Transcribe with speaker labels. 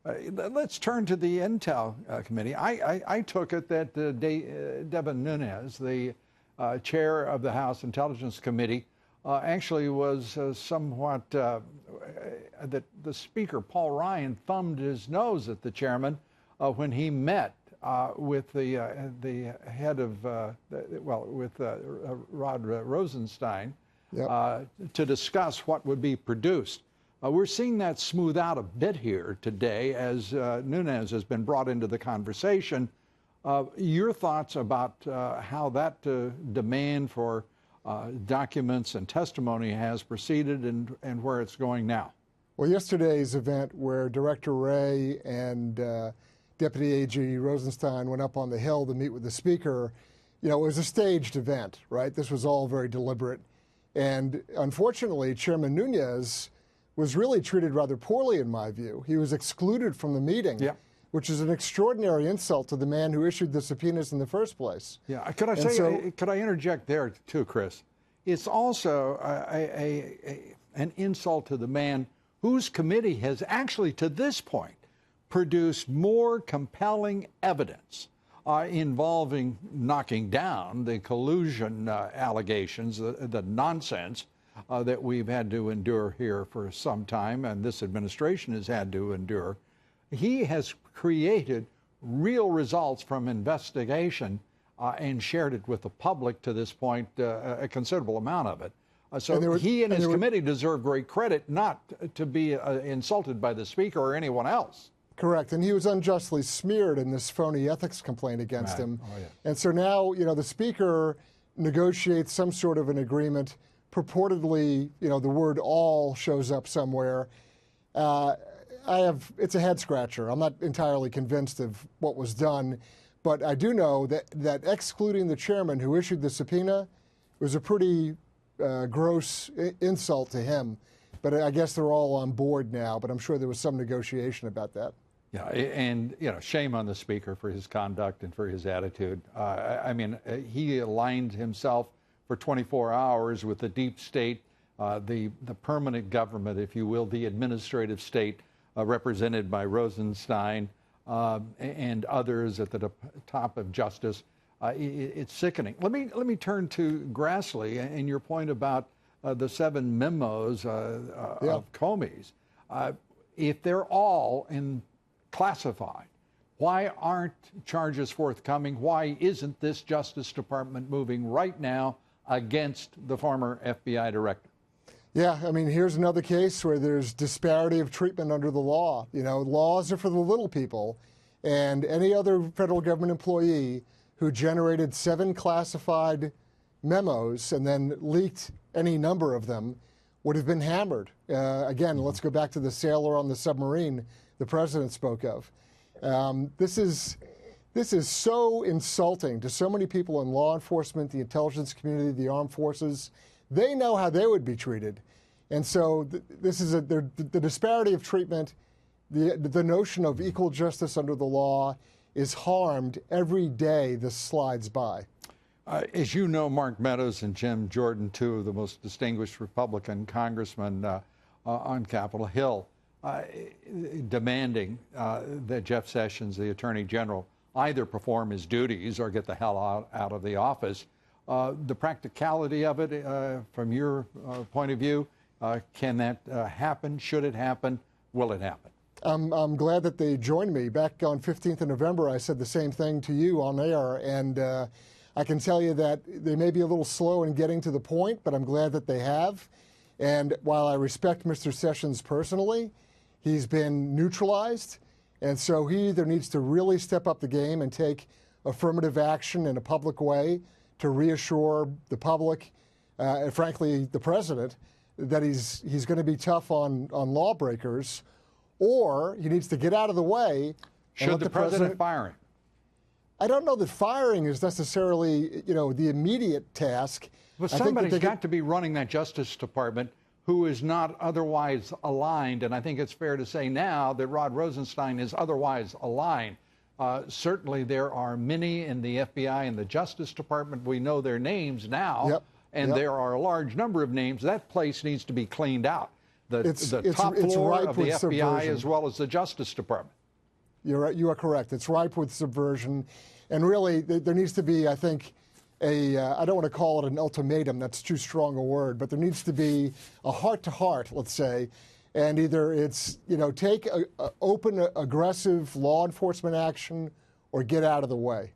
Speaker 1: Let's turn to the Intel Committee. I took it that Devin Nunes, the chair of the House Intelligence Committee, actually was somewhat, that the Speaker, Paul Ryan, thumbed his nose at the chairman when he met with the head of, with Rod Rosenstein, yep, to discuss what would be produced. We're seeing that smooth out a bit here today as Nunes has been brought into the conversation. Your thoughts about how that demand for documents and testimony has proceeded and where it's going now?
Speaker 2: Well, yesterday's event where Director Wray and Deputy AG Rosenstein went up on the Hill to meet with the Speaker, it was a staged event, right? This was all very deliberate. And unfortunately, Chairman Nunes was really treated rather poorly, in my view. He was excluded from the meeting, yeah, which is an extraordinary insult to the man who issued the subpoenas in the first place.
Speaker 1: Yeah, could I interject there too, Chris? It's also an insult to the man whose committee has actually, to this point, produced more compelling evidence involving knocking down the collusion allegations, the nonsense that we've had to endure here for some time, and this administration has had to endure. He has created real results from investigation and shared it with the public to this point, a considerable amount of it. So he and his committee deserve great credit, not to be insulted by the Speaker or anyone else.
Speaker 2: Correct, and he was unjustly smeared in this phony ethics complaint against him. Oh, yeah. And so now, the Speaker negotiates some sort of an agreement. Purportedly, the word all shows up somewhere. It's a head scratcher. I'm not entirely convinced of what was done, but I do know that excluding the chairman who issued the subpoena was a pretty gross insult to him. But I guess they're all on board now, but I'm sure there was some negotiation about that.
Speaker 1: Yeah, and, shame on the Speaker for his conduct and for his attitude. I mean, he aligned himself for 24 hours with the deep state, the permanent government, if you will, the administrative state represented by Rosenstein and others at the top of justice. It's sickening. Let me turn to Grassley and your point about the 7 memos of Comey's. If they're all classified, why aren't charges forthcoming? Why isn't this Justice Department moving right now against the former FBI director?
Speaker 2: Yeah, I mean, here's another case where there's disparity of treatment under the law. Laws are for the little people, and any other federal government employee who generated 7 classified memos and then leaked any number of them would have been hammered. Again, let's go back to the sailor on the submarine the president spoke of. This is so insulting to so many people in law enforcement, the intelligence community, the armed forces. They know how they would be treated. And so this is the disparity of treatment, the notion of equal justice under the law is harmed every day this slides by.
Speaker 1: As you know, Mark Meadows and Jim Jordan, 2 of the most distinguished Republican congressmen on Capitol Hill, demanding that Jeff Sessions, the Attorney General, either perform his duties or get the hell out of the office. The practicality of it, from your point of view, can that happen? Should it happen? Will it happen?
Speaker 2: I'm glad that they joined me. Back on 15th of November, I said the same thing to you on air, and I can tell you that they may be a little slow in getting to the point, but I'm glad that they have. And while I respect Mr. Sessions personally, he's been neutralized, and so he either needs to really step up the game and take affirmative action in a public way to reassure the public, and frankly, the president, that he's going to be tough on lawbreakers, or he needs to get out of the way.
Speaker 1: Should the president fire him?
Speaker 2: I don't know that firing is necessarily, the immediate task.
Speaker 1: But somebody's got to be running that Justice Department who is not otherwise aligned, and I think it's fair to say now that Rod Rosenstein is otherwise aligned. Certainly there are many in the FBI and the Justice Department. We know their names now, and there are a large number of names. That place needs to be cleaned out. the top floor
Speaker 2: ripe
Speaker 1: of the
Speaker 2: with
Speaker 1: FBI
Speaker 2: subversion.
Speaker 1: as well as the Justice Department.
Speaker 2: You're right. You are correct. It's ripe with subversion, and really, there needs to be, I think, I don't want to call it an ultimatum. That's too strong a word, but there needs to be a heart-to-heart, let's say, and either it's take open, aggressive law enforcement action, or get out of the way.